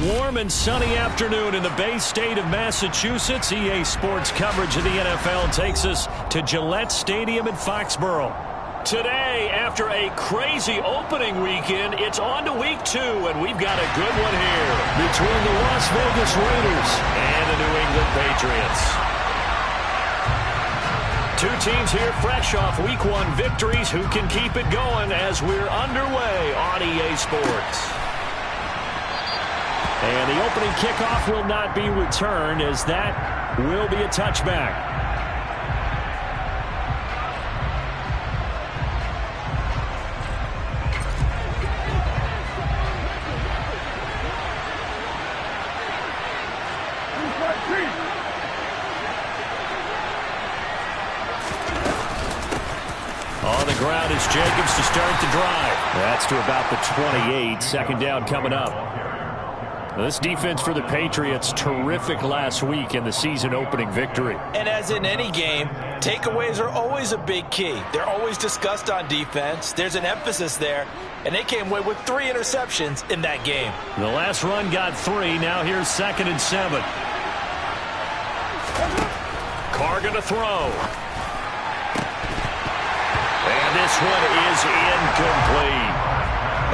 warm and sunny afternoon in the Bay State of Massachusetts. EA Sports coverage of the NFL takes us to Gillette Stadium in Foxborough. Today, after a crazy opening weekend, it's on to week 2, and we've got a good one here between the Las Vegas Raiders and the New England Patriots. Two teams here fresh off week 1 victories who can keep it going as we're underway on EA Sports. And the opening kickoff will not be returned, as that will be a touchback. On the ground is Jacobs to start the drive. That's to about the 28. Second down coming up. This defense for the Patriots, terrific last week in the season-opening victory. And as in any game, takeaways are always a big key. They're always discussed on defense. There's an emphasis there, and they came away with 3 interceptions in that game. The last run got 3. Now here's 2nd and 7. Carr going to throw. And this one is incomplete.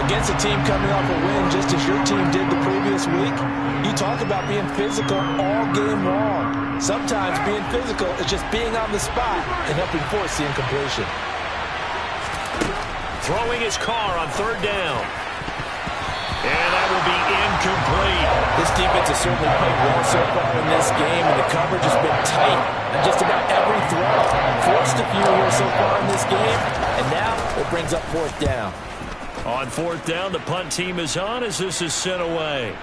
Against a team coming off a win just as your team did the previous week, you talk about being physical all game long. Sometimes being physical is just being on the spot and helping force the incompletion. Throwing his Carr on 3rd down. And that will be incomplete. This defense has certainly played well so far in this game, and the coverage has been tight on just about every throw. Forced a few here so far in this game, and now it brings up 4th down. On 4th down, the punt team is on as this is sent away.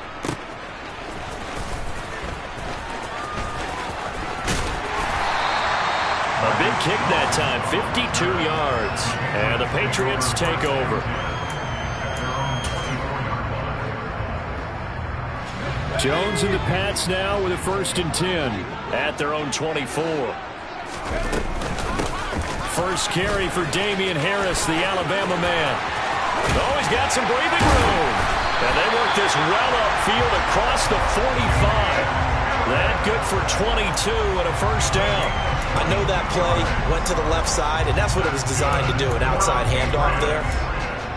A big kick that time, 52 yards. And the Patriots take over. Jones and the Pats now with a 1st and 10 at their own 24. First carry for Damian Harris, the Alabama man. Oh, he's got some breathing room. And they work this well upfield across the 45. That good for 22 and a 1st down. I know that play went to the left side, and that's what it was designed to do, an outside handoff there.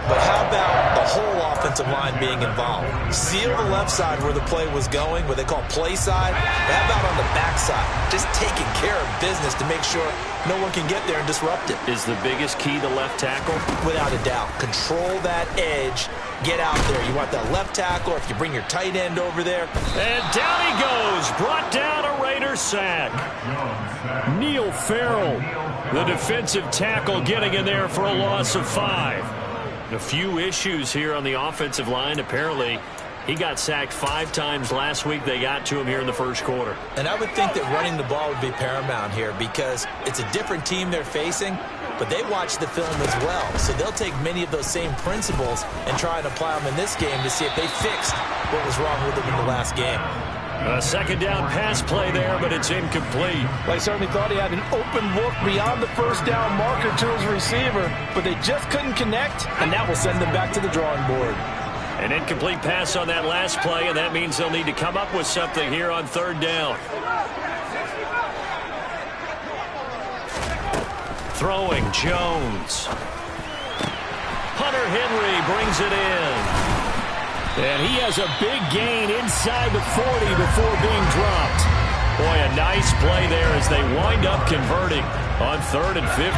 But how about the whole offensive line being involved? Seal the left side where the play was going, what they call play side. But how about on the back side? Just taking care of business to make sure no one can get there and disrupt it. Is the biggest key the left tackle? Without a doubt. Control that edge. Get out there. You want that left tackle, or if you bring your tight end over there. And down he goes. Brought down a Raider sack. Neil Farrell, the defensive tackle, getting in there for a loss of 5. A few issues here on the offensive line. Apparently, he got sacked 5 times last week. They got to him here in the 1st quarter. And I would think that running the ball would be paramount here because it's a different team they're facing, but they watch the film as well. So they'll take many of those same principles and try and apply them in this game to see if they fixed what was wrong with them in the last game. A 2nd down pass play there, but it's incomplete. Well, he certainly thought he had an open look beyond the 1st down marker to his receiver, but they just couldn't connect, and that will send them back to the drawing board. An incomplete pass on that last play, and that means they'll need to come up with something here on 3rd down. Throwing, Jones. Hunter Henry brings it in. And he has a big gain inside the 40 before being dropped. Boy, a nice play there as they wind up converting on 3rd and 15.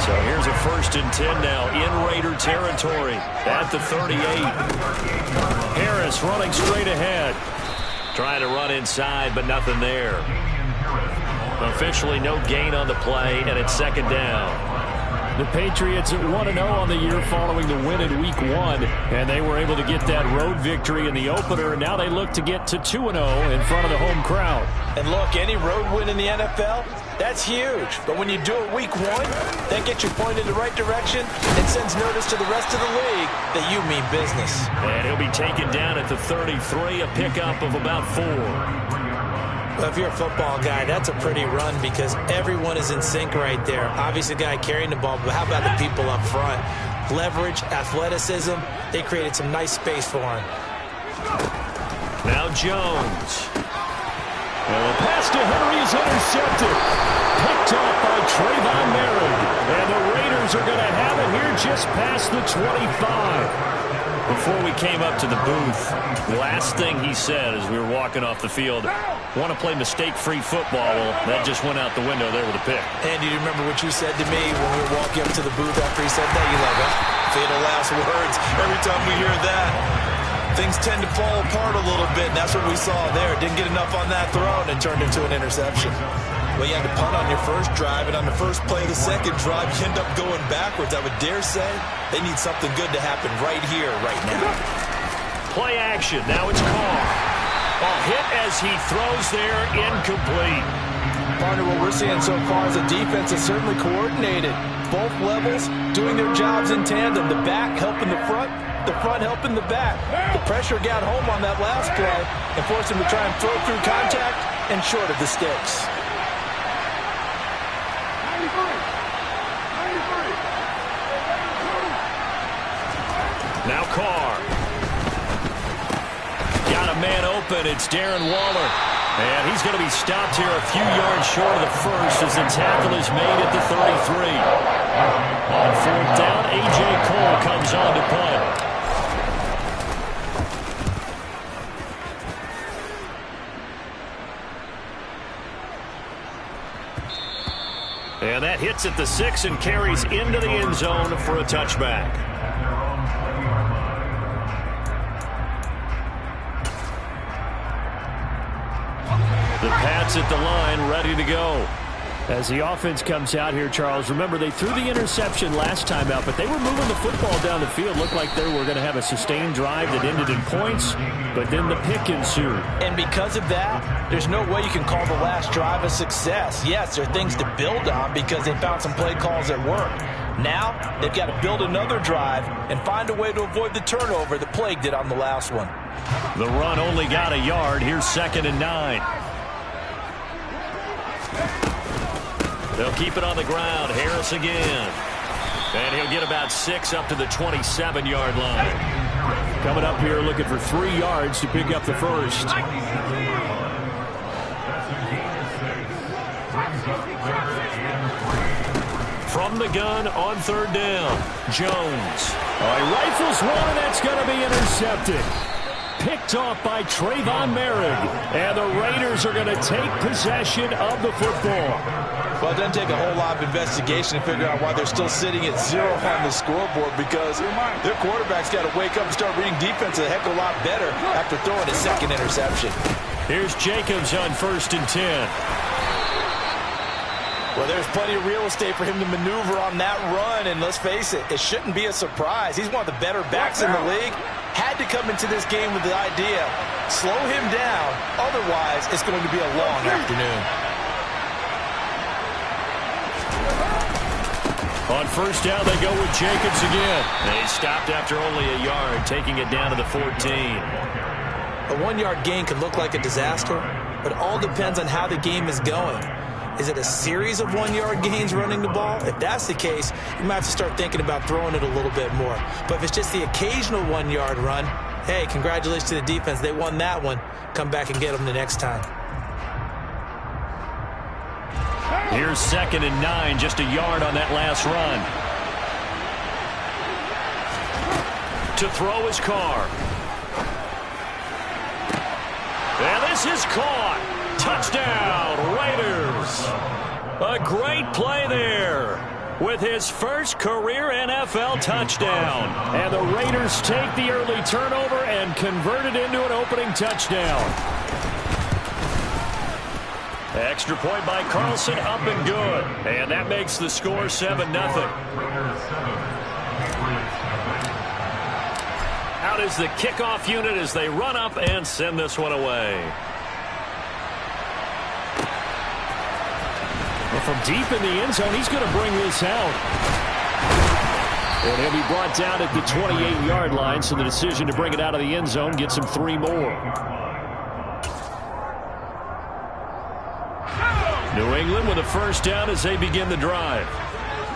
So here's a 1st and 10 now in Raider territory at the 38. Harris running straight ahead. Trying to run inside, but nothing there. Officially no gain on the play, and it's 2nd down. The Patriots at 1-0 on the year following the win in Week 1, and they were able to get that road victory in the opener, and now they look to get to 2-0 in front of the home crowd. And look, any road win in the NFL, that's huge. But when you do it Week 1, that gets you pointed in the right direction and sends notice to the rest of the league that you mean business. And he'll be taken down at the 33, a pickup of about 4. Well, if you're a football guy, that's a pretty run because everyone is in sync right there. Obviously, the guy carrying the ball, but how about the people up front? Leverage, athleticism, they created some nice space for him. Now Jones. And the pass to Henry is intercepted. Picked off by Trayvon Merrick. And the Raiders are going to have it here just past the 25. Before we came up to the booth, the last thing he said as we were walking off the field, want to play mistake-free football. Well, that just went out the window there with a pick. Andy, do you remember what you said to me when we were walking up to the booth after he said that? You're like, fatal last words. Every time we hear that, things tend to fall apart a little bit, and that's what we saw there. Didn't get enough on that throw, and it turned into an interception. Well, you had to punt on your first drive, and on the first play of the second drive, you end up going backwards. I would dare say they need something good to happen right here, right now. Play action. Now it's Carr. Ball hit as he throws there, incomplete. Partner, what we're seeing so far is the defense is certainly coordinated. Both levels doing their jobs in tandem. The back helping the front helping the back. The pressure got home on that last play and forced him to try and throw through contact and short of the sticks. Now Carr. Got a man open. It's Darren Waller. And he's going to be stopped here a few yards short of the first as the tackle is made at the 33. On fourth down, A.J. Cole comes on to punt. And that hits at the 6 and carries into the end zone for a touchback. The Pats at the line, ready to go. As the offense comes out here, Charles, remember they threw the interception last time out, but they were moving the football down the field. Looked like they were going to have a sustained drive that ended in points, but then the pick ensued. And because of that, there's no way you can call the last drive a success. Yes, there are things to build on because they found some play calls that worked. Now, they've got to build another drive and find a way to avoid the turnover that plagued it on the last one. The run only got a yard. Here's 2nd and 9. They'll keep it on the ground. Harris again. And he'll get about 6 up to the 27-yard line. Coming up here looking for 3 yards to pick up the first. From the gun on 3rd down, Jones. He rifles one, and that's going to be intercepted. Picked off by Trayvon Merrick. And the Raiders are going to take possession of the football. Well, it doesn't take a whole lot of investigation to figure out why they're still sitting at 0 on the scoreboard because their quarterback's got to wake up and start reading defense a heck of a lot better after throwing his 2nd interception. Here's Jacobs on 1st and 10. Well, there's plenty of real estate for him to maneuver on that run, and let's face it, it shouldn't be a surprise. He's one of the better backs in the league. Had to come into this game with the idea, slow him down, otherwise it's going to be a long afternoon. On 1st down, they go with Jacobs again. They stopped after only a yard, taking it down to the 14. A 1-yard gain could look like a disaster, but it all depends on how the game is going. Is it a series of 1-yard gains running the ball? If that's the case, you might have to start thinking about throwing it a little bit more. But if it's just the occasional 1-yard run, hey, congratulations to the defense. They won that one. Come back and get them the next time. Here's 2nd and 9, just a yard on that last run. To throw is Carr. And this is caught. Touchdown, Raiders. A great play there with his first career NFL touchdown. And the Raiders take the early turnover and convert it into an opening touchdown. Extra point by Carlson, up and good. And that makes the score 7-0. Out is the kickoff unit as they run up and send this one away. Well, from deep in the end zone, he's going to bring this out. And he'll be brought down at the 28-yard line, so the decision to bring it out of the end zone gets him 3 more. New England with a 1st down as they begin the drive.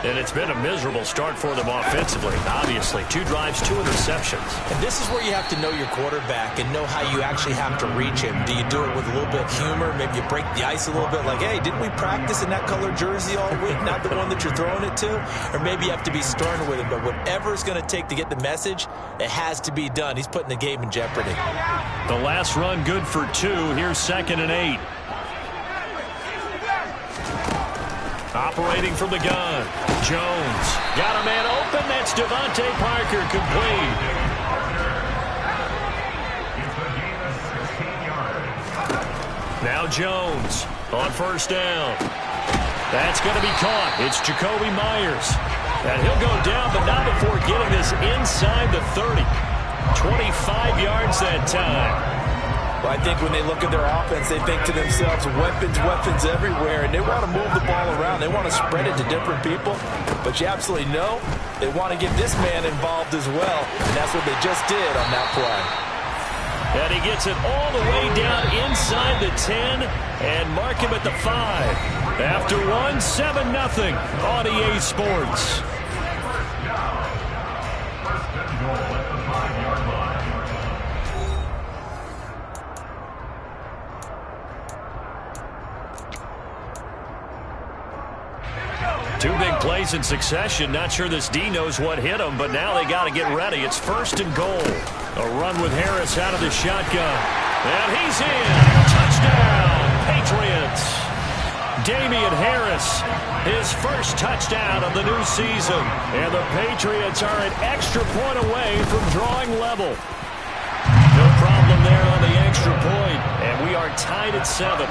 And it's been a miserable start for them offensively. Obviously, 2 drives, 2 interceptions. And this is where you have to know your quarterback and know how you actually have to reach him. Do you do it with a little bit of humor? Maybe you break the ice a little bit like, hey, didn't we practice in that color jersey all week? Not the one that you're throwing it to? Or maybe you have to be stern with him. But whatever it's going to take to get the message, it has to be done. He's putting the game in jeopardy. The last run good for 2. Here's 2nd and 8. Operating from the gun. Jones got a man open. That's Devontae Parker, complete. Now Jones on 1st down. That's going to be caught. It's Jakobi Meyers. And he'll go down, but not before getting this inside the 30. 25 yards that time. Well, I think when they look at their offense, they think to themselves, weapons, weapons everywhere, and they want to move the ball around. They want to spread it to different people, but you absolutely know they want to get this man involved as well, and that's what they just did on that play. And he gets it all the way down inside the 10 and mark him at the 5. After 1, 7-0 on EA Sports. Two big plays in succession. Not sure this D knows what hit him, but now they got to get ready. It's 1st and goal. A run with Harris out of the shotgun. And he's in. Touchdown, Patriots. Damian Harris, his first touchdown of the new season. And the Patriots are an extra point away from drawing level. No problem there on the extra point. And we are tied at 7.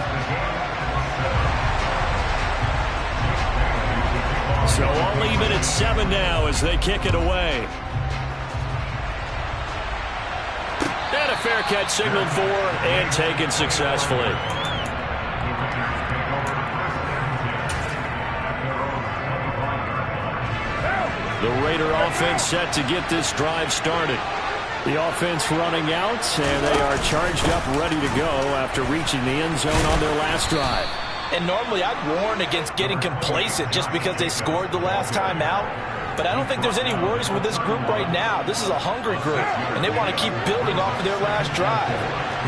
So all even at 7 now as they kick it away. And a fair catch signaled for and taken successfully. The Raider offense set to get this drive started. The offense running out, and they are charged up, ready to go after reaching the end zone on their last drive. And normally I'd warn against getting complacent just because they scored the last time out. But I don't think there's any worries with this group right now. This is a hungry group, and they want to keep building off of their last drive.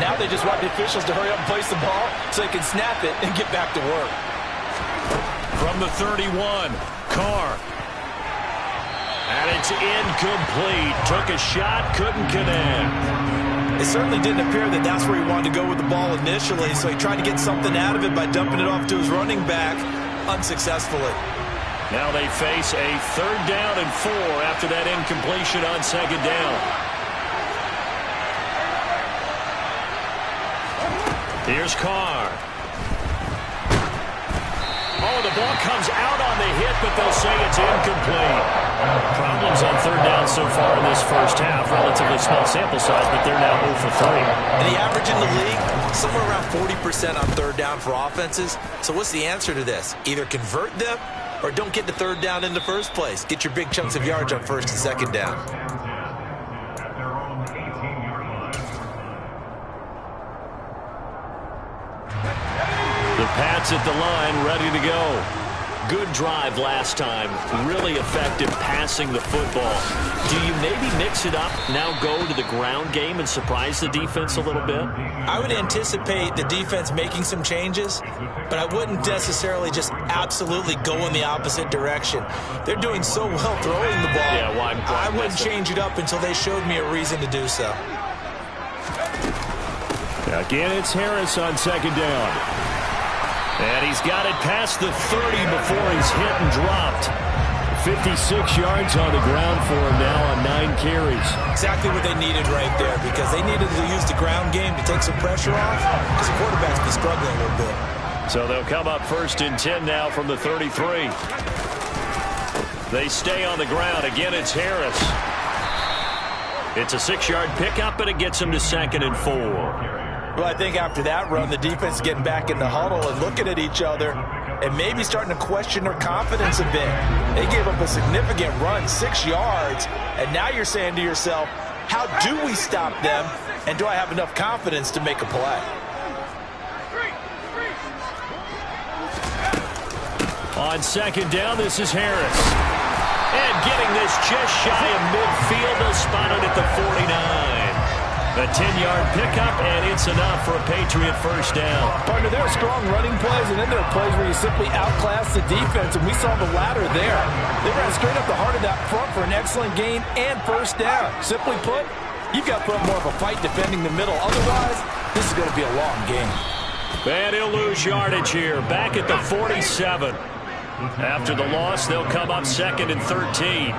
Now they just want the officials to hurry up and place the ball so they can snap it and get back to work. From the 31, Carr. And it's incomplete. Took a shot, couldn't connect. It certainly didn't appear that that's where he wanted to go with the ball initially, so he tried to get something out of it by dumping it off to his running back unsuccessfully. Now they face a 3rd down and 4 after that incompletion on 2nd down. Here's Carr. Oh, the ball comes out on the hit, but they'll say it's incomplete. Problems on 3rd down so far in this first half. Relatively small sample size, but they're now 0 for 3. And the average in the league, somewhere around 40% on 3rd down for offenses. So what's the answer to this? Either convert them or don't get the 3rd down in the first place. Get your big chunks of yards on 1st and 2nd down. The Pats at the line, ready to go. Good drive last time. Really effective passing the football. Do you maybe mix it up, now go to the ground game and surprise the defense a little bit? I would anticipate the defense making some changes, but I wouldn't necessarily just absolutely go in the opposite direction. They're doing so well throwing the ball. Yeah, why I wouldn't change it up until they showed me a reason to do so. Again, it's Harris on 2nd down. And he's got it past the 30 before he's hit and dropped. 56 yards on the ground for him now on 9 carries. Exactly what they needed right there, because they needed to use the ground game to take some pressure off, because the quarterback's been struggling a little bit. So they'll come up 1st and 10 now from the 33. They stay on the ground. Again, it's Harris. It's a 6-yard pickup, and it gets him to 2nd and 4. Well, I think after that run, the defense is getting back in the huddle and looking at each other and maybe starting to question their confidence a bit. They gave up a significant run, 6 yards, and now you're saying to yourself, how do we stop them, and do I have enough confidence to make a play? On second down, this is Harris. And getting this just shy of midfield, they'll spot it at the 49. A 10-yard pickup, and it's enough for a Patriot first down. Partner, there are strong running plays, and then there are plays where you simply outclass the defense, and we saw the latter there. They ran straight up the heart of that front for an excellent gain and first down. Simply put, you've got to put up more of a fight defending the middle. Otherwise, this is going to be a long game. And he'll lose yardage here, back at the 47. After the loss, they'll come up second and 13.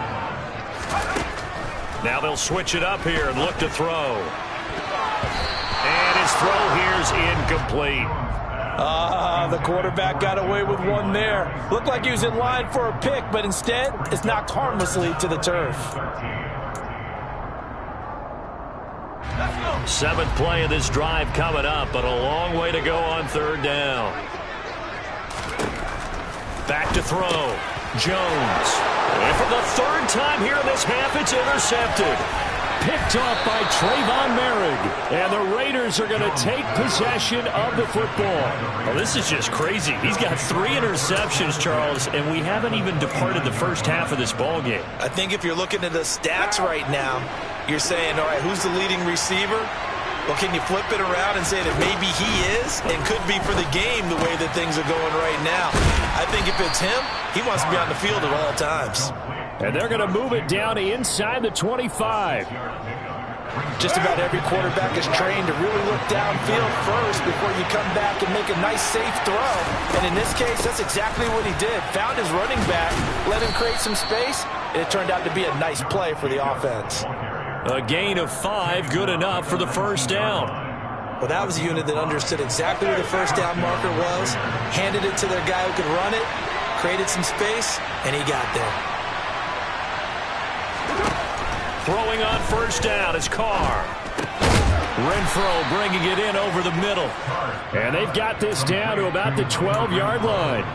Now they'll switch it up here and look to throw. And his throw here's incomplete. The quarterback got away with one there. Looked like he was in line for a pick, but instead, it's knocked harmlessly to the turf. Seventh play of this drive coming up, but a long way to go on third down. Back to throw. Jones. And for the third time here in this half, it's intercepted. Picked off by Trayvon Merrick. And the Raiders are going to take possession of the football. Well, this is just crazy. He's got 3 interceptions, Charles, and we haven't even departed the first half of this ball game. I think if you're looking at the stats right now, you're saying, all right, who's the leading receiver? Well, can you flip it around and say that maybe he is and could be for the game the way that things are going right now? I think if it's him, he wants to be on the field at all times. And they're going to move it down inside the 25. Just about every quarterback is trained to really look downfield first before you come back and make a nice, safe throw. And in this case, that's exactly what he did. Found his running back, let him create some space, and it turned out to be a nice play for the offense. A gain of 5, good enough for the first down. Well, that was a unit that understood exactly where the first down marker was, handed it to their guy who could run it, created some space, and he got there. Throwing on first down is Carr. Renfro bringing it in over the middle. And they've got this down to about the 12-yard line.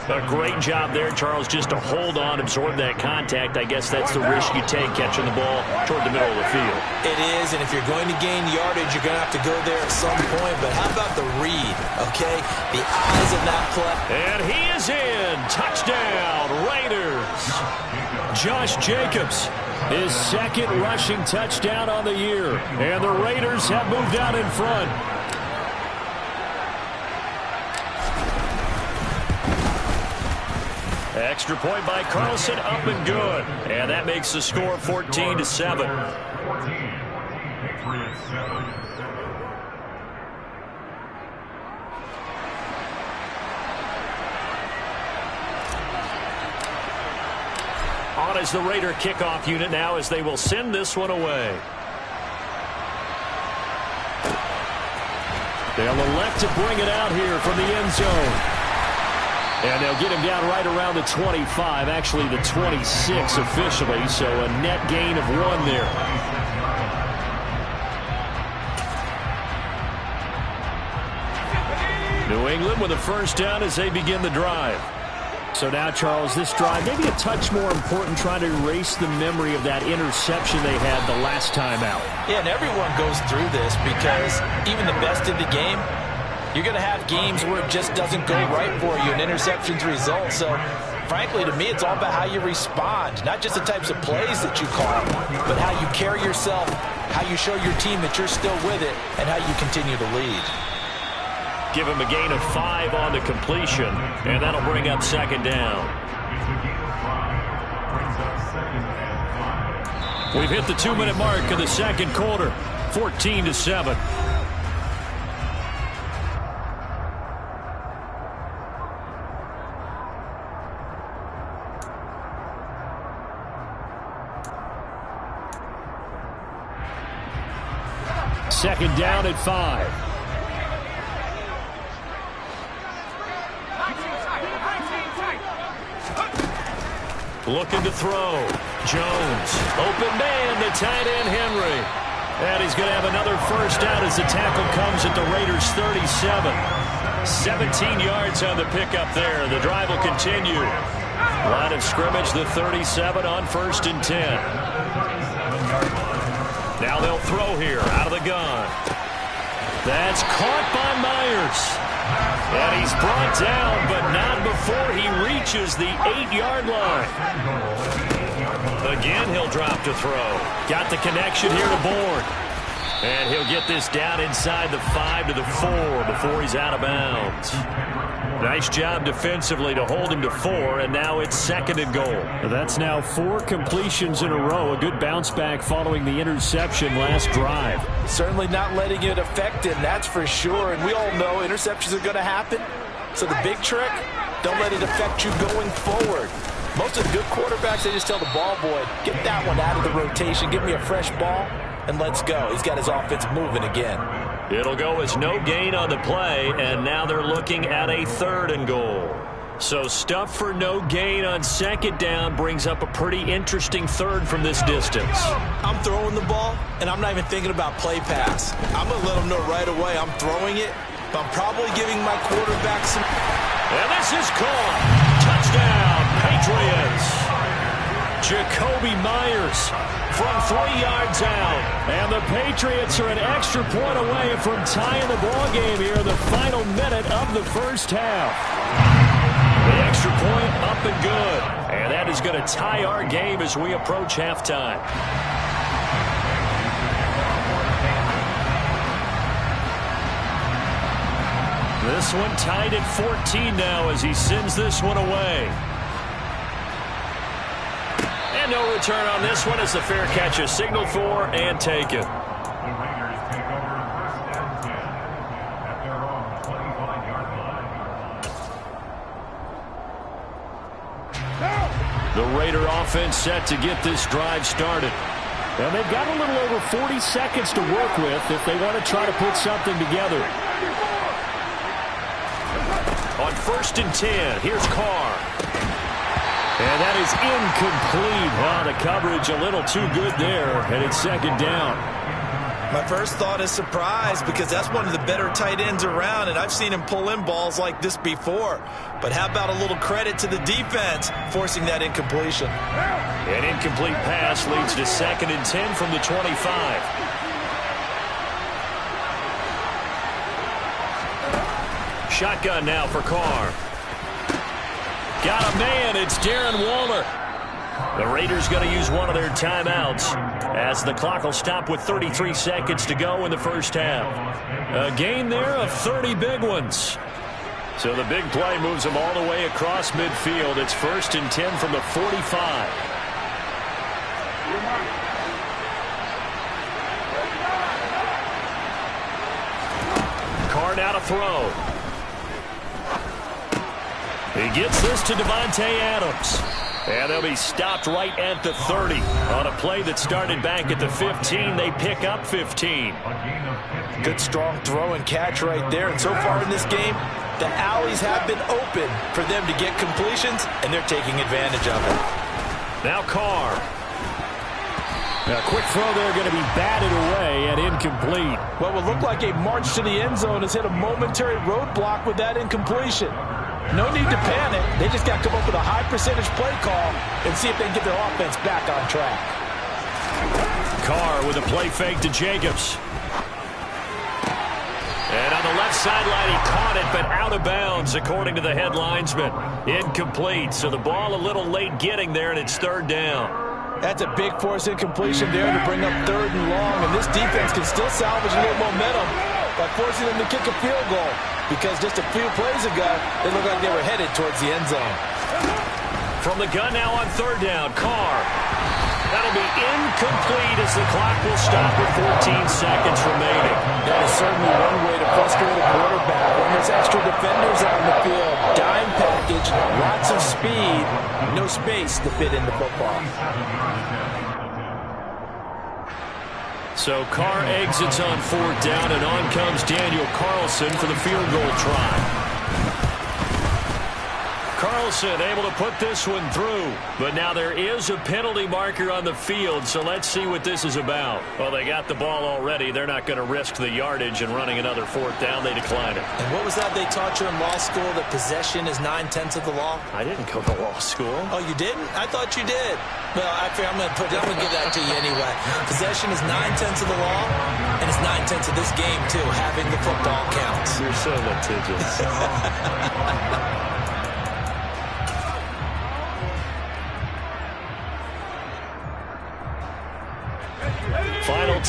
A great job there, Charles, just to hold on, absorb that contact. I guess that's the risk you take catching the ball toward the middle of the field. It is, and if you're going to gain yardage, you're going to have to go there at some point. But how about the read, okay? The eyes of that play. And he is in. Touchdown, Raiders. Josh Jacobs, his second rushing touchdown on the year. And the Raiders have moved out in front. Extra point by Carlson, up and good. And that makes the score 14-7. On as the Raider kickoff unit now as they will send this one away. They'll elect to bring it out here from the end zone. And they'll get him down right around the 25, actually the 26 officially, so a net gain of 1 there. New England with a first down as they begin the drive. So now, Charles, this drive maybe a touch more important, trying to erase the memory of that interception they had the last time out. Yeah, and everyone goes through this because even the best in the game, you're going to have games where it just doesn't go right for you, and interceptions result. So, frankly, to me, it's all about how you respond, not just the types of plays that you call, but how you carry yourself, how you show your team that you're still with it, and how you continue to lead. Give him a gain of 5 on the completion, and that'll bring up second down. We've hit the 2-minute mark of the second quarter, 14-7. Second down at 5. Looking to throw. Jones. Open man to tight end Henry. And he's going to have another first down as the tackle comes at the Raiders' 37. 17 yards on the pickup there. The drive will continue. Line of scrimmage, the 37 on 1st and 10. Now they'll throw here out of the gun. That's caught by Myers. And he's brought down, but not before reaches the 8-yard line. Again, he'll drop to throw. Got the connection here to Bourne. And he'll get this down inside the 5 to the 4 before he's out of bounds. Nice job defensively to hold him to 4, and now it's 2nd and goal. That's now 4 completions in a row. A good bounce back following the interception last drive. Certainly not letting it affect him, that's for sure. And we all know interceptions are going to happen. So the big trick, don't let it affect you going forward. Most of the good quarterbacks, they just tell the ball boy, get that one out of the rotation, give me a fresh ball, and let's go. He's got his offense moving again. It'll go as no gain on the play, and now they're looking at a 3rd and goal. So stuff for no gain on 2nd down brings up a pretty interesting 3rd from this distance. I'm throwing the ball, and I'm not even thinking about play pass. I'm going to let them know right away I'm throwing it, but I'm probably giving my quarterback some... And this is caught. Touchdown, Patriots. Jakobi Meyers from 3 yards out. And the Patriots are an extra point away from tying the ball game here in the final minute of the first half. The extra point up and good. And that is going to tie our game as we approach halftime. This one tied at 14 now as he sends this one away. And no return on this one as the fair catch is signaled for and taken. The Raider offense set to get this drive started. And they've got a little over 40 seconds to work with if they want to try to put something together. On 1st and 10, here's Carr. And that is incomplete. Wow, the coverage a little too good there, and it's 2nd down. My first thought is surprise because that's one of the better tight ends around, and I've seen him pull in balls like this before. But how about a little credit to the defense forcing that incompletion? An incomplete pass leads to 2nd and 10 from the 25. Shotgun now for Carr. Got a man. It's Darren Waller. The Raiders going to use one of their timeouts as the clock will stop with 33 seconds to go in the first half. A gain there of 30 big ones. So the big play moves them all the way across midfield. It's 1st and 10 from the 45. Carr now to throw. He gets this to Davante Adams. And they'll be stopped right at the 30. On a play that started back at the 15, they pick up 15. Good strong throw and catch right there. And so far in this game, the alleys have been open for them to get completions, and they're taking advantage of it. Now Carr. A quick throw there going to be batted away and incomplete. What would look like a march to the end zone has hit a momentary roadblock with that incompletion. No need to panic. They just got to come up with a high percentage play call and see if they can get their offense back on track. Carr with a play fake to Jacobs. And on the left sideline, he caught it, but out of bounds, according to the head linesman. Incomplete, so the ball a little late getting there, and it's 3rd down. That's a big force incompletion there to bring up 3rd and long, and this defense can still salvage a little momentum by forcing them to kick a field goal, because just a few plays ago, they looked like they were headed towards the end zone. From the gun now on 3rd down, Carr. That'll be incomplete as the clock will stop with 14 seconds remaining. That is certainly one way to frustrate a quarterback when there's extra defenders out in the field. Dime package, lots of speed, no space to fit in the football. So Carr exits on 4th down, and on comes Daniel Carlson for the field goal try. Carlson able to put this one through, but now there is a penalty marker on the field, so let's see what this is about. Well, they got the ball already. They're not going to risk the yardage and running another 4th down. They decline it. And what was that they taught you in law school, that possession is 9/10 of the law? I didn't go to law school. Oh, you didn't? I thought you did. Well, I'm going to give that to you anyway. Possession is 9/10 of the law, and it's 9/10 of this game, too. Having the football counts. You're so litigious.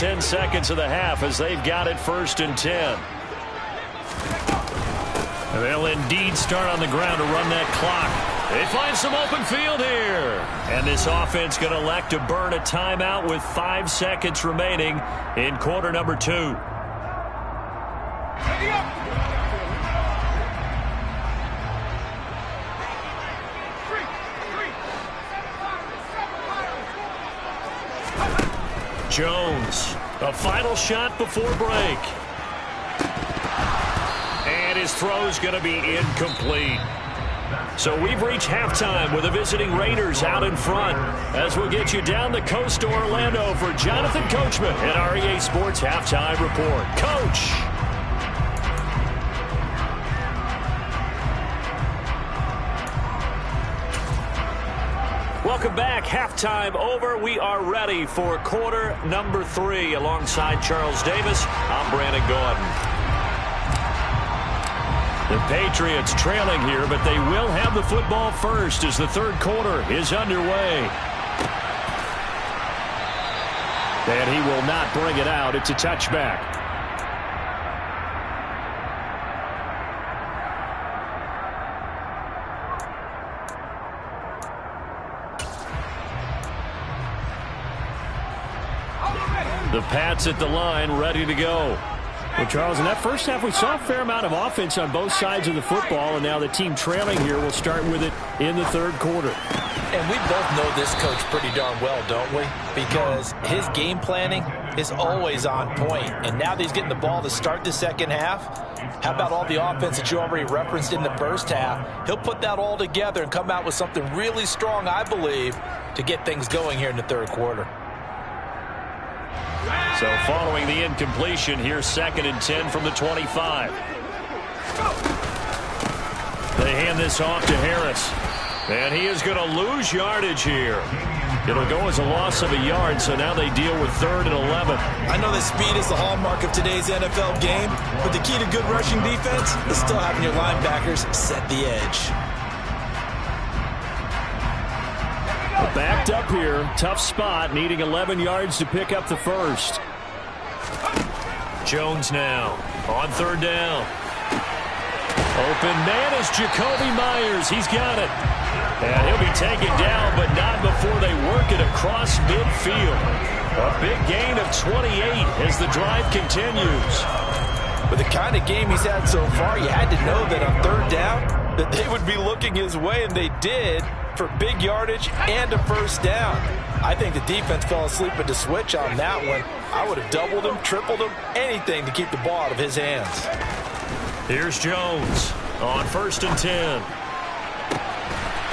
10 seconds of the half as they've got it 1st and 10. They'll indeed start on the ground to run that clock. They find some open field here. And this offense going to elect to burn a timeout with 5 seconds remaining in quarter number 2. Jones, a final shot before break. And his throw's going to be incomplete. So we've reached halftime with the visiting Raiders out in front. As we'll get you down the coast to Orlando for Jonathan Coachman at REA Sports Halftime Report. Coach. Welcome back. Halftime over. We are ready for quarter number 3. Alongside Charles Davis, I'm Brandon Gaudin. The Patriots trailing here, but they will have the football first as the third quarter is underway. And he will not bring it out. It's a touchback. The Pats at the line, ready to go. Well, Charles, in that first half, we saw a fair amount of offense on both sides of the football, and now the team trailing here will start with it in the third quarter. And we both know this coach pretty darn well, don't we? Because his game planning is always on point. And now that he's getting the ball to start the second half, how about all the offense that you already referenced in the first half? He'll put that all together and come out with something really strong, I believe, to get things going here in the third quarter. So following the incompletion, here's 2nd and 10 from the 25. They hand this off to Harris. And he is going to lose yardage here. It'll go as a loss of a yard, so now they deal with 3rd and 11. I know that speed is the hallmark of today's NFL game, but the key to good rushing defense is still having your linebackers set the edge. Backed up here, tough spot, needing 11 yards to pick up the first. Jones now on 3rd down. Open man is Jacoby Myers. He's got it. And he'll be taken down, but not before they work it across midfield. A big gain of 28 as the drive continues. With the kind of game he's had so far, you had to know that on 3rd down that they would be looking his way, and they did, for big yardage and a first down. I think the defense fell asleep at the switch on that one. I would have doubled him, tripled him, anything to keep the ball out of his hands. Here's Jones on 1st and 10.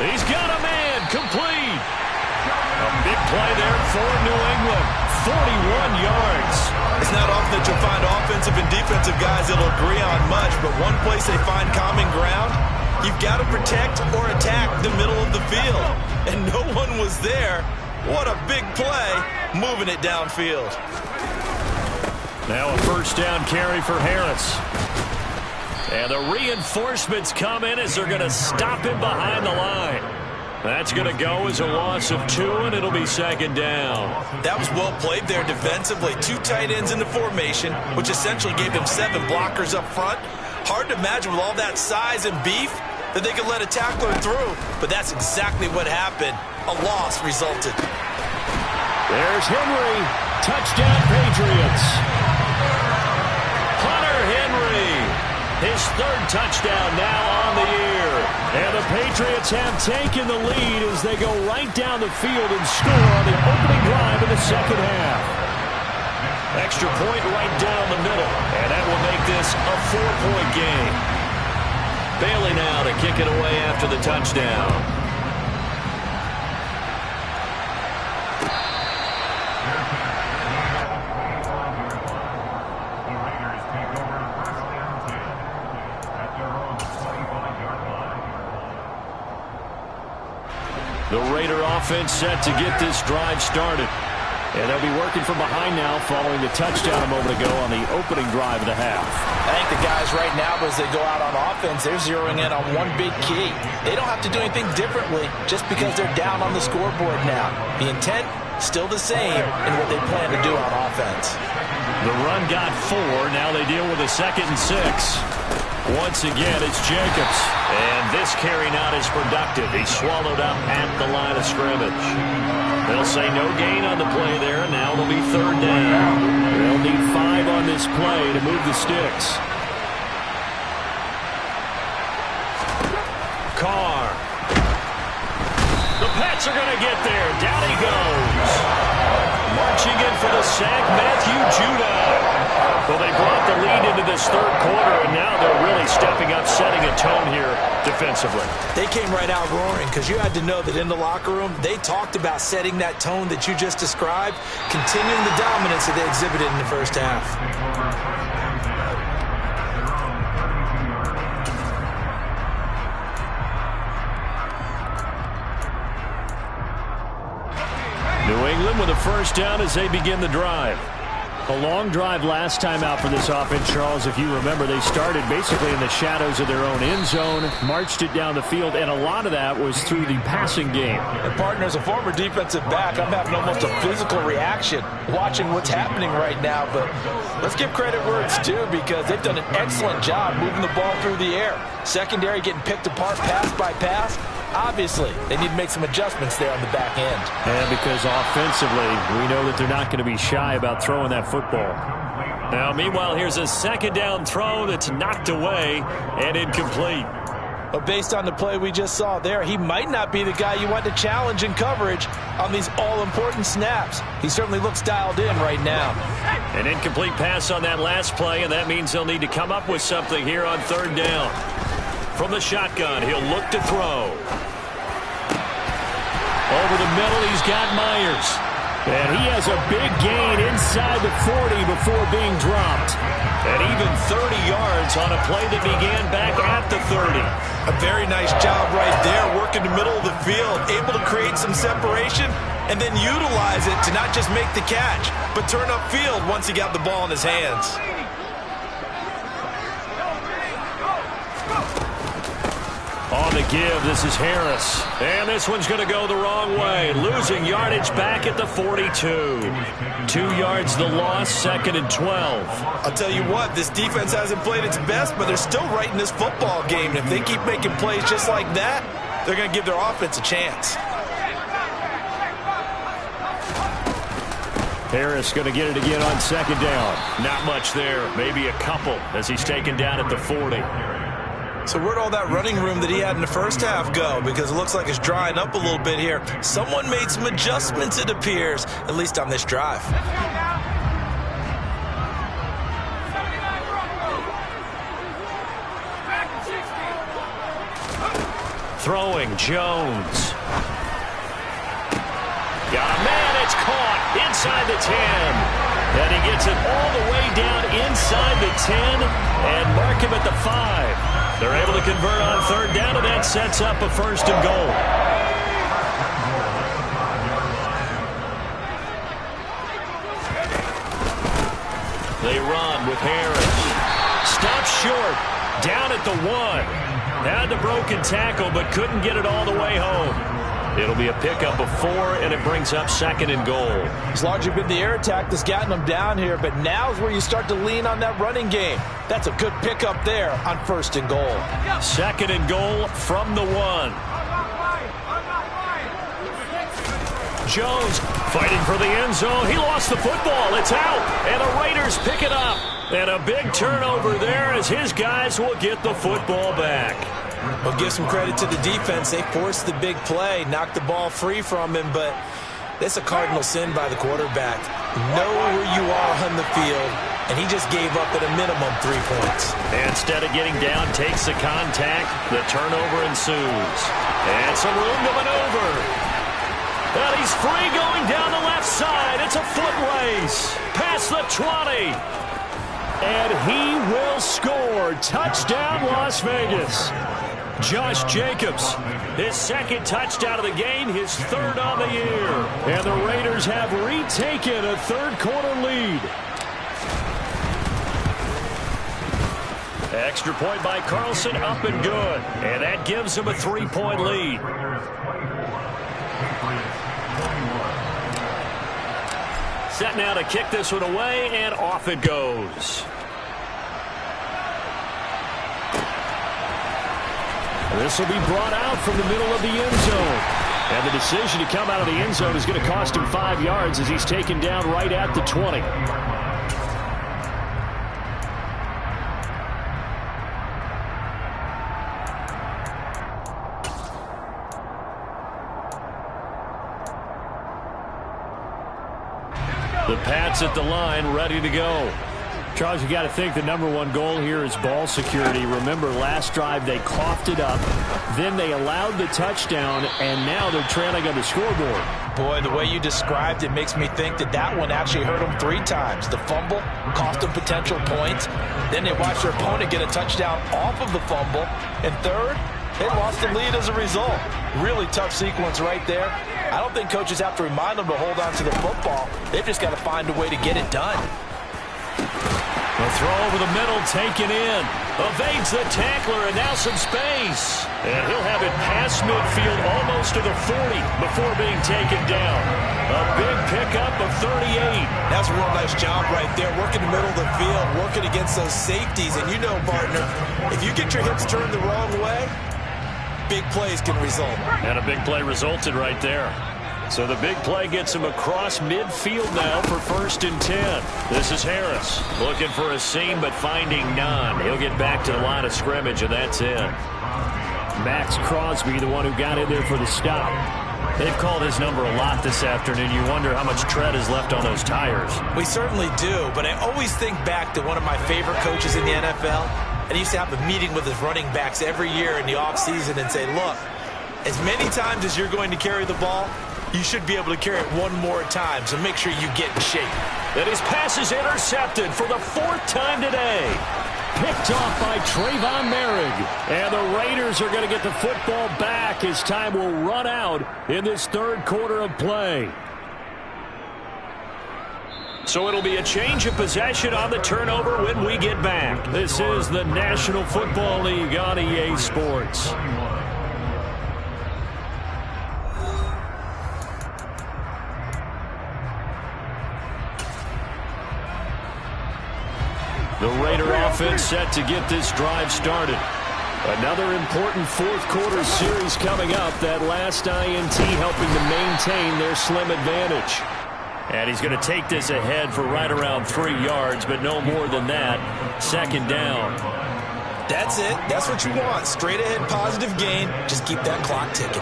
He's got a man, complete. A big play there for New England. 41 yards. It's not often that you'll find offensive and defensive guys that'll agree on much, but one place they find common ground, you've got to protect or attack the middle of the field. And no one was there. What a big play, moving it downfield. Now a first down carry for Harris. And the reinforcements come in as they're going to stop him behind the line. That's going to go as a loss of 2, and it'll be 2nd down. That was well played there defensively. 2 tight ends in the formation, which essentially gave him 7 blockers up front. Hard to imagine with all that size and beef that they could let a tackler through, but that's exactly what happened. A loss resulted. There's Henry. Touchdown, Patriots. Hunter Henry. His 3rd touchdown now on the year. And the Patriots have taken the lead as they go right down the field and score on the opening drive of the second half. Extra point right down the middle. And that will make this a 4-point game. Bailey now to kick it away after the touchdown. The Raider offense set to get this drive started. And they'll be working from behind now following the touchdown a moment ago on the opening drive of the half. I think the guys right now, as they go out on offense, they're zeroing in on one big key. They don't have to do anything differently just because they're down on the scoreboard now. The intent still the same in what they plan to do on offense. The run got 4. Now they deal with a 2nd and 6. Once again, it's Jacobs. And this carry not as productive. He's swallowed up at the line of scrimmage. They'll say no gain on the play there. Now it'll be 3rd down. They'll need 5 on this play to move the sticks. Carr. The Pats are going to get there. Down he goes. Marching in for the sack, Matthew Judon. Well, they brought the lead into this 3rd quarter, and now they're really stepping up, setting a tone here defensively. They came right out roaring because you had to know that in the locker room, they talked about setting that tone that you just described, continuing the dominance that they exhibited in the first half. New England with a 1st down as they begin the drive. A long drive last time out for this offense, Charles. If you remember, they started basically in the shadows of their own end zone, marched it down the field, and a lot of that was through the passing game. And partner, as a former defensive back, I'm having almost a physical reaction watching what's happening right now. But let's give credit where it's due because they've done an excellent job moving the ball through the air. Secondary getting picked apart pass by pass. Obviously, they need to make some adjustments there on the back end. And because offensively, we know that they're not going to be shy about throwing that football. Now, meanwhile, here's a 2nd down throw that's knocked away and incomplete. But based on the play we just saw there, he might not be the guy you want to challenge in coverage on these all-important snaps. He certainly looks dialed in right now. An incomplete pass on that last play, and that means they'll need to come up with something here on 3rd down. From the shotgun, he'll look to throw. Over the middle, he's got Myers. And he has a big gain inside the 40 before being dropped. And even 30 yards on a play that began back at the 30. A very nice job right there, working the middle of the field, able to create some separation, and then utilize it to not just make the catch, but turn upfield once he got the ball in his hands. On the give, this is Harris. And this one's going to go the wrong way. Losing yardage back at the 42. 2 yards the loss, 2nd and 12. I'll tell you what, this defense hasn't played its best, but they're still right in this football game. And if they keep making plays just like that, they're going to give their offense a chance. Harris going to get it again on 2nd down. Not much there, maybe a couple as he's taken down at the 40. So where'd all that running room that he had in the first half go? Because it looks like it's drying up a little bit here. Someone made some adjustments, it appears, at least on this drive. Throwing, Jones. Got a man, it's caught inside the 10. And he gets it all the way down inside the 10 and mark him at the 5. They're able to convert on 3rd down, and that sets up a 1st and goal. They run with Harris. Stopped short. Down at the 1. Had the broken tackle, but couldn't get it all the way home. It'll be a pickup of 4, and it brings up 2nd and goal. It's largely been the air attack that's gotten them down here, but now's where you start to lean on that running game. That's a good pickup there on 1st and goal. 2nd and goal from the 1. Jones fighting for the end zone. He lost the football. It's out, and the Raiders pick it up. And a big turnover there as his guys will get the football back. Well, give some credit to the defense. They forced the big play, knocked the ball free from him, but that's a cardinal sin by the quarterback. Know where you are on the field, and he just gave up at a minimum 3 points. And instead of getting down, takes the contact. The turnover ensues. And some room to maneuver. And he's free going down the left side. It's a foot race. Past the 20. And he will score. Touchdown, Las Vegas. Josh Jacobs, his 2nd touchdown of the game, his 3rd on the year. And the Raiders have retaken a 3rd quarter lead. Extra point by Carlson, up and good. And that gives him a 3-point lead. Set now to kick this one away, and off it goes. This will be brought out from the middle of the end zone. And the decision to come out of the end zone is going to cost him 5 yards as he's taken down right at the 20. The Pats at the line, ready to go. Charles, you got to think the #1 goal here is ball security. Remember, last drive they coughed it up, then they allowed the touchdown, and now they're trailing on the scoreboard. Boy, the way you described it makes me think that that one actually hurt them 3 times. The fumble cost them potential points. Then they watched their opponent get a touchdown off of the fumble. And third, they lost the lead as a result. Really tough sequence right there. I don't think coaches have to remind them to hold on to the football. They've just got to find a way to get it done. The throw over the middle, taken in. Evades the tackler, and now some space. And he'll have it past midfield, almost to the 40, before being taken down. A big pickup of 38. That's a real nice job right there, working the middle of the field, working against those safeties. And you know, partner, if you get your hips turned the wrong way, big plays can result. And a big play resulted right there. So the big play gets him across midfield now for 1st and 10. This is Harris looking for a seam but finding none. He'll get back to the line of scrimmage, and that's it. Max Crosby, the one who got in there for the stop. They've called his number a lot this afternoon. You wonder how much tread is left on those tires. We certainly do, but I always think back to one of my favorite coaches in the NFL. And he used to have a meeting with his running backs every year in the offseason and say, look, as many times as you're going to carry the ball, you should be able to carry it one more time, so make sure you get in shape. And his pass is intercepted for the 4th time today. Picked off by Trayvon Merrick. And the Raiders are going to get the football back as time will run out in this 3rd quarter of play. So it'll be a change of possession on the turnover when we get back. This is the National Football League on EA Sports. The Raider offense set to get this drive started. Another important 4th quarter series coming up. That last INT helping to maintain their slim advantage. And he's going to take this ahead for right around 3 yards, but no more than that. 2nd down. That's it. That's what you want. Straight ahead positive gain. Just keep that clock ticking.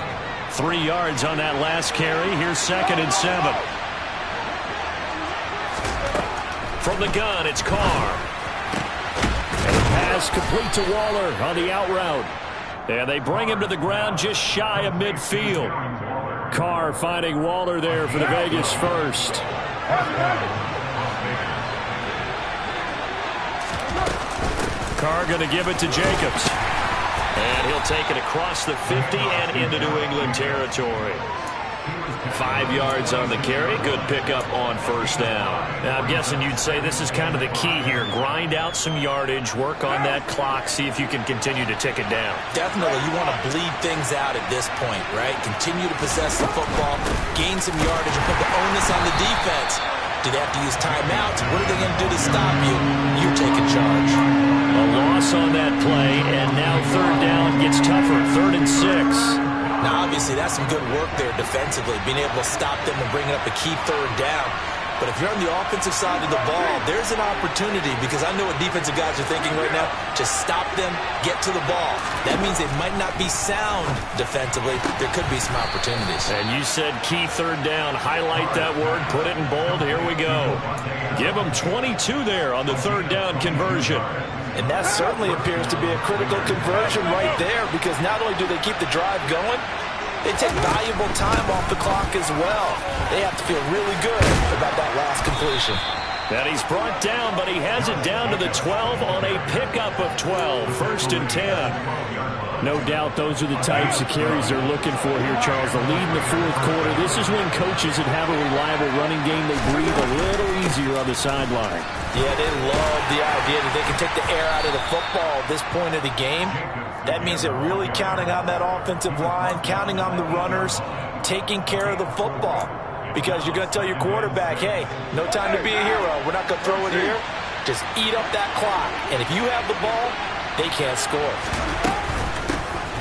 3 yards on that last carry. Here's 2nd and 7. From the gun, it's Carr. And a pass complete to Waller on the out route. And they bring him to the ground just shy of midfield. Carr finding Waller there for the Vegas first. Carr going to give it to Jacobs. And he'll take it across the 50 and into New England territory. 5 yards on the carry. Good pickup on 1st down. Now, I'm guessing you'd say this is kind of the key here. Grind out some yardage, work on that clock, see if you can continue to tick it down. Definitely. You want to bleed things out at this point, right? Continue to possess the football, gain some yardage, and put the onus on the defense. Do they have to use timeouts? What are they going to do to stop you? You're taking charge. A loss on that play, and now 3rd down gets tougher. 3rd and 6. Now, obviously, that's some good work there defensively, being able to stop them and bring up a key 3rd down. But if you're on the offensive side of the ball, there's an opportunity, because I know what defensive guys are thinking right now. Just stop them, get to the ball. That means they might not be sound defensively. There could be some opportunities. And you said key 3rd down. Highlight that word, put it in bold. Here we go. Give them 22 there on the 3rd down conversion. And that certainly appears to be a critical conversion right there, because not only do they keep the drive going, they take valuable time off the clock as well. They have to feel really good about that last completion. And he's brought down, but he has it down to the 12 on a pickup of 12. 1st and 10. No doubt those are the types of carries they're looking for here, Charles. The lead in the 4th quarter. This is when coaches that have a reliable running game, they breathe a little easier on the sideline. Yeah, they love the idea that they can take the air out of the football at this point of the game. That means they're really counting on that offensive line, counting on the runners, taking care of the football. because you're going to tell your quarterback, hey, no time to be a hero. We're not going to throw it here. Just eat up that clock. And if you have the ball, they can't score.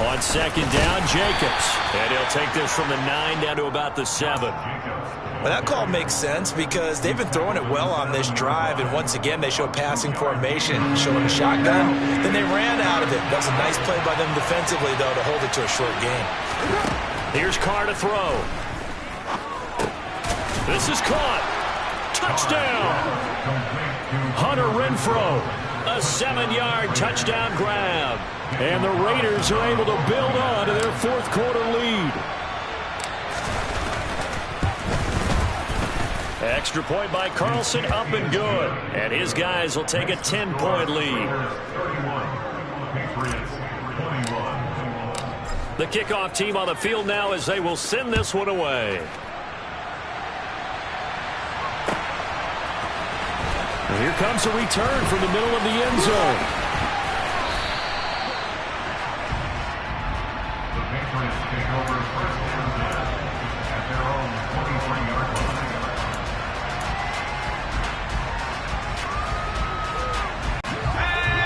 On second down, Jacobs. And he'll take this from the 9 down to about the 7. Well, that call makes sense because they've been throwing it well on this drive, and once again they show passing formation, showing a shotgun. Then they ran out of it. That was a nice play by them defensively, though, to hold it to a short game. Here's Carr to throw. This is caught. Touchdown. Hunter Renfrow. A 7-yard touchdown grab. And the Raiders are able to build on to their fourth quarter lead. Extra point by Carlson, up and good. And his guys will take a 10-point lead. The kickoff team on the field now as they will send this one away. And here comes a return from the middle of the end zone.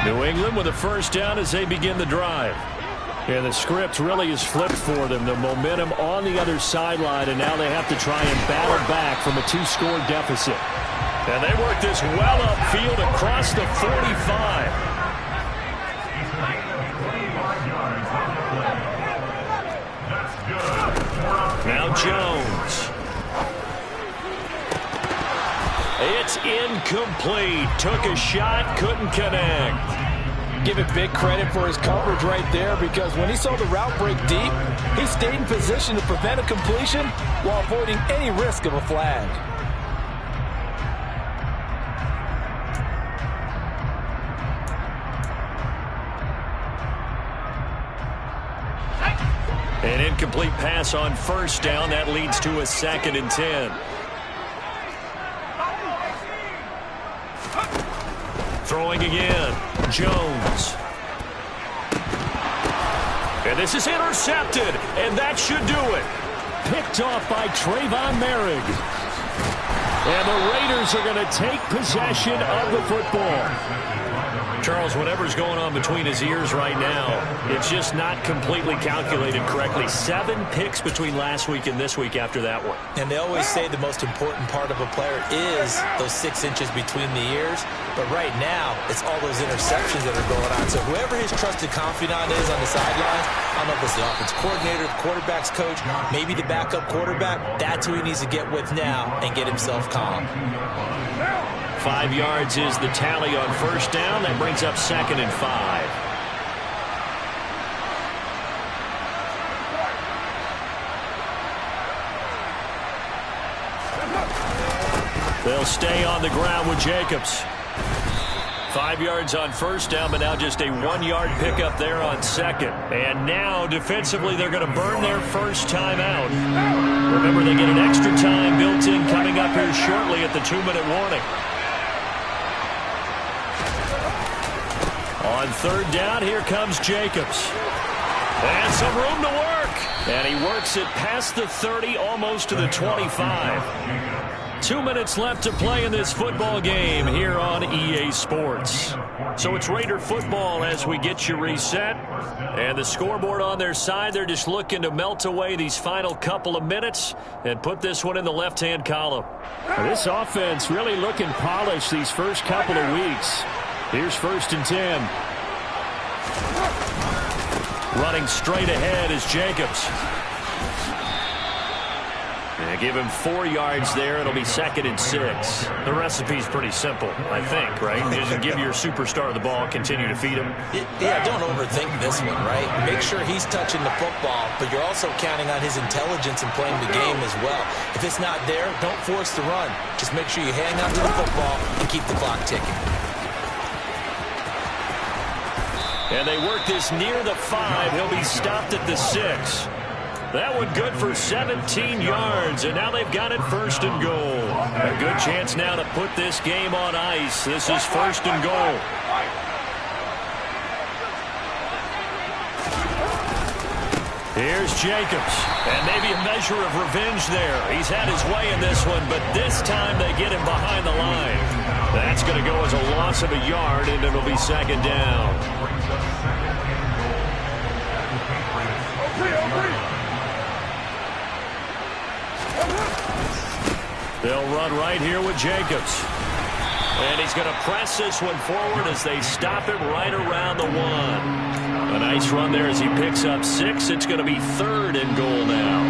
New England with a first down as they begin the drive. And the script really is flipped for them. The momentum on the other sideline, and now they have to try and battle back from a 2-score deficit. And they work this well upfield across the 45. Now Jones. It's incomplete. Took a shot, couldn't connect. Give it big credit for his coverage right there, because when he saw the route break deep, he stayed in position to prevent a completion while avoiding any risk of a flag. An incomplete pass on first down. That leads to a 2nd and 10. Throwing again. Jones. And this is intercepted. And that should do it. Picked off by Trayvon Merrick. And the Raiders are going to take possession of the football. Charles, whatever's going on between his ears right now, it's just not completely calculated correctly. 7 picks between last week and this week after that one. And they always say the most important part of a player is those 6 inches between the ears. But right now, it's all those interceptions that are going on. So whoever his trusted confidant is on the sidelines, I don't know if it's the offense coordinator, the quarterback's coach, maybe the backup quarterback, that's who he needs to get with now and get himself calm. 5 yards is the tally on first down. That brings up 2nd and 5. They'll stay on the ground with Jacobs. 5 yards on first down, but now just a 1-yard pickup there on second. And now defensively they're going to burn their first time out. Remember, they get an extra time built in coming up here shortly at the 2-minute warning. On third down, here comes Jacobs. And some room to work. And he works it past the 30, almost to the 25. 2 minutes left to play in this football game here on EA Sports. So it's Raider football as we get you reset. And the scoreboard on their side, they're just looking to melt away these final couple of minutes and put this one in the left-hand column. This offense really looking polished these first couple of weeks. Here's 1st and 10. Running straight ahead is Jacobs. And give him 4 yards there. It'll be 2nd and 6. The recipe's pretty simple, I think, right? Just give your superstar the ball, continue to feed him. Yeah, don't overthink this one, right? Make sure he's touching the football, but you're also counting on his intelligence in playing the game as well. If it's not there, don't force the run. Just make sure you hang on to the football and keep the clock ticking. And they work this near the 5. He'll be stopped at the 6. That one good for 17 yards, and now they've got it 1st and goal. A good chance now to put this game on ice. This is 1st and goal. Here's Jacobs. And maybe a measure of revenge there. He's had his way in this one, but this time they get him behind the line. That's going to go as a loss of a yard, and it'll be second down. They'll run right here with Jacobs. And he's going to press this one forward as they stop him right around the 1. A nice run there as he picks up 6. It's going to be 3rd and goal now.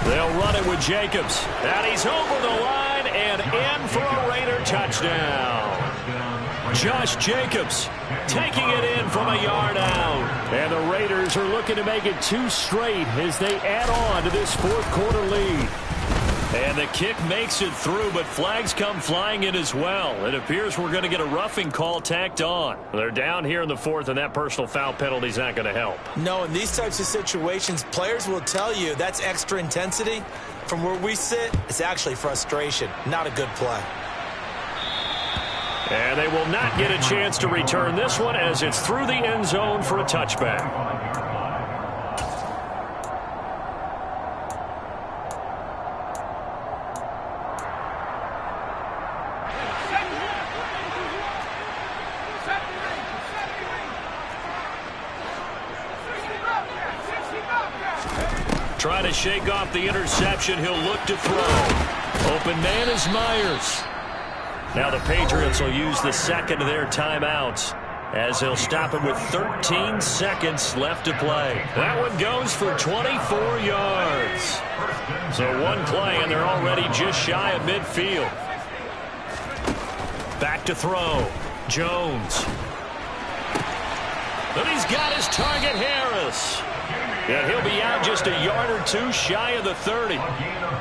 They'll run it with Jacobs. And he's over the line and in for a Raider touchdown. Josh Jacobs taking it in from a yard out. And the Raiders are looking to make it 2 straight as they add on to this 4th quarter lead. And the kick makes it through, but flags come flying in as well. It appears we're going to get a roughing call tacked on. They're down here in the 4th, and that personal foul penalty is not going to help. No, in these types of situations, players will tell you that's extra intensity. From where we sit, it's actually frustration, not a good play. And they will not get a chance to return this one as it's through the end zone for a touchback. Trying to shake off the interception. He'll look to throw. Open man is Myers. Now the Patriots will use the second of their timeouts as they'll stop him with 13 seconds left to play. That one goes for 24 yards. So one play, and they're already just shy of midfield. Back to throw. Jones. And he's got his target, Harris. And he'll be out just a yard or 2 shy of the 30.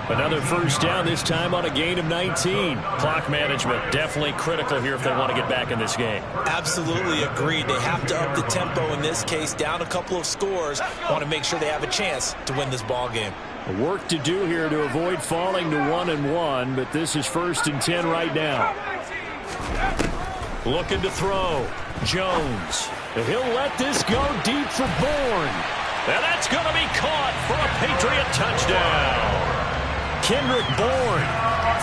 Another first down, this time on a gain of 19. Clock management definitely critical here if they want to get back in this game. Absolutely agreed. They have to up the tempo in this case, down a couple of scores. Want to make sure they have a chance to win this ball game. Work to do here to avoid falling to 1-1, but this is 1st and 10 right now. Looking to throw. Jones. He'll let this go deep for Bourne. And that's going to be caught for a Patriot touchdown. Kendrick Bourne,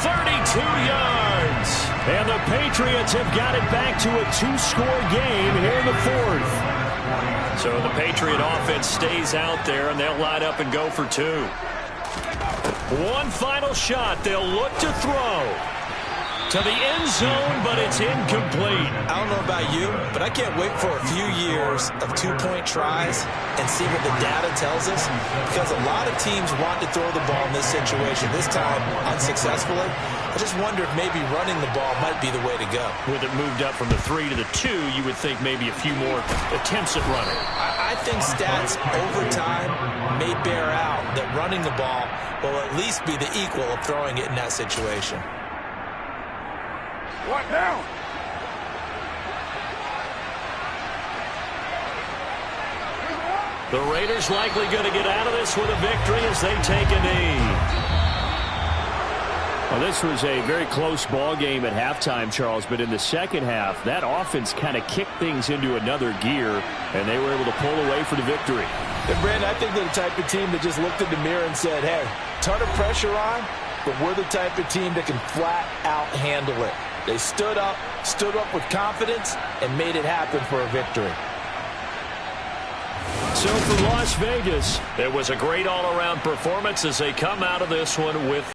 32 yards. And the Patriots have got it back to a 2-score game here in the 4th. So the Patriot offense stays out there, and they'll line up and go for 2. One final shot. They'll look to throw to the end zone, but it's incomplete. I don't know about you, but I can't wait for a few years of 2-point tries and see what the data tells us, because a lot of teams want to throw the ball in this situation, this time unsuccessfully. I just wonder if maybe running the ball might be the way to go. With it moved up from the 3 to the 2, you would think maybe a few more attempts at running. I think stats over time may bear out that running the ball will at least be the equal of throwing it in that situation. What now? The Raiders likely going to get out of this with a victory as they take a knee. Well, this was a very close ball game at halftime, Charles, but in the second half, that offense kind of kicked things into another gear, and they were able to pull away for the victory. And Brandon, I think they're the type of team that just looked in the mirror and said, hey, ton of pressure on, but we're the type of team that can flat out handle it. They stood up with confidence, and made it happen for a victory. So for Las Vegas, it was a great all-around performance as they come out of this one with